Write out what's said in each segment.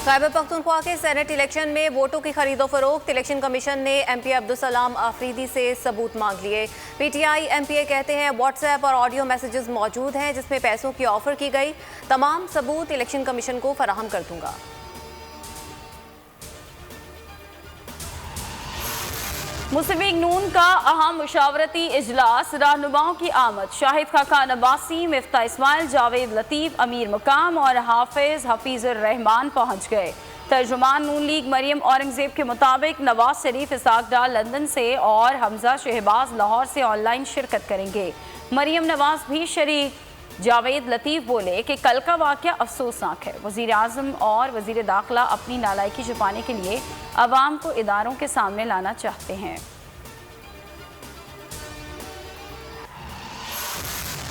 खैबर पख्तूनख्वा के senate election में वोटों की खरीदो फरोख्त। इलेक्शन कमीशन ने एमपी अब्दुल सलाम आफरीदी से सबूत मांग लिए। पीटीआई एमपीए कहते हैं व्हाट्सएप और ऑडियो मैसेजेस मौजूद हैं जिसमें पैसों की ऑफर की गई। तमाम सबूत इलेक्शन कमीशन को फराहम कर दूंगा। मुस्लिम लीग नून का अहम मुशावरती इजलास, रहनुमाओं की आमद। शाहिद खाकान अब्बासी, मिफ्ता इस्माइल, जावेद लतीफ, अमीर मुकाम और हाफिज हफीजुर रहमान पहुंच गए। तर्जुमान नून लीग मरियम औरंगजेब के मुताबिक नवाज शरीफ इसाक डार लंदन से और हमजा शहबाज लाहौर से ऑनलाइन शिरकत करेंगे। मरियम नवाज भी शरीक। जावेद लतीफ बोले कि कल का वाक़या अफसोसनाक है। वज़ीर आज़म और वज़ीर दाखिला अपनी नालायकी छुपाने के लिए अवाम को इदारों के सामने लाना चाहते हैं।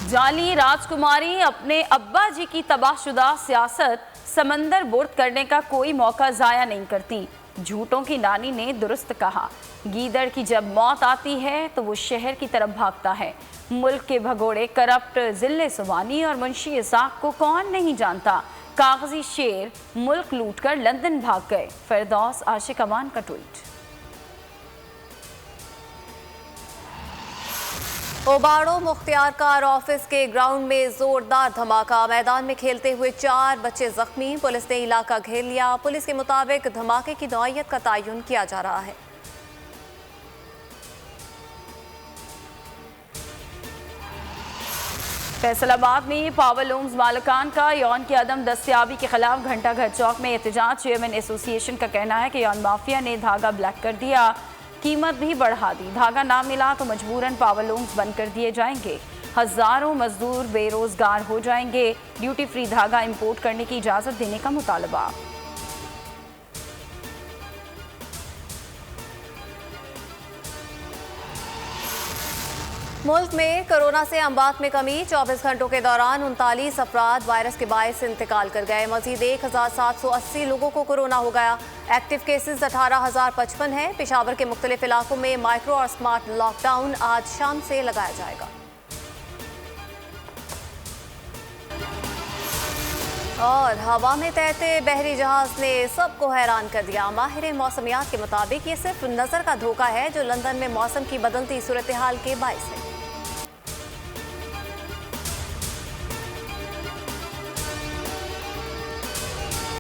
जाली राजकुमारी अपने अब्बा जी की तबाहशुदा सियासत समंदर बुर्द करने का कोई मौका ज़ाया नहीं करती। झूठों की नानी ने दुरुस्त कहा, गीदड़ की जब मौत आती है तो वो शहर की तरफ भागता है। मुल्क के भगोड़े करप्ट जिले सुबानी और मुंशी इसाक को कौन नहीं जानता। कागजी शेर मुल्क लूटकर लंदन भाग गए। फिरदौस आशिक अमान का ट्वीट। ओबाड़ो मुख्तियार कार ऑफिस के ग्राउंड में जोरदार धमाका। मैदान में खेलते हुए 4 बच्चे जख्मी। पुलिस ने इलाका घेर लिया। पुलिस के मुताबिक धमाके की नौइयत का तयन किया जा रहा है। फैसलाबाद में पावर लूम्स मालिकान का यौन की अदम दस्तियाबी के खिलाफ घंटा घर चौक में एहतजाज। चेयरमैन एसोसिएशन का कहना है कि यौन माफिया ने धागा ब्लैक कर दिया, कीमत भी बढ़ा दी। धागा ना मिला तो मजबूरन पावर लूम्स बंद कर दिए जाएंगे। हजारों मजदूर बेरोजगार हो जाएंगे। ड्यूटी फ्री धागा इंपोर्ट करने की इजाजत देने का मुतालबा। मुल्क में कोरोना से अमवात में कमी। 24 घंटों के दौरान 39 अफराद वायरस के बायस इंतकाल कर गए। मजीद 1780 लोगों को कोरोना हो गया। एक्टिव केसेस 18,055 हैं। पेशावर के मुख्तलिफ इलाकों में माइक्रो और स्मार्ट लॉकडाउन आज शाम से लगाया जाएगा। और हवा में तैरते बहरी जहाज ने सबको हैरान कर दिया। माहिर मौसमियात के मुताबिक ये सिर्फ नजर का धोखा है जो लंदन में मौसम की बदलती सूरत हाल के बायस है।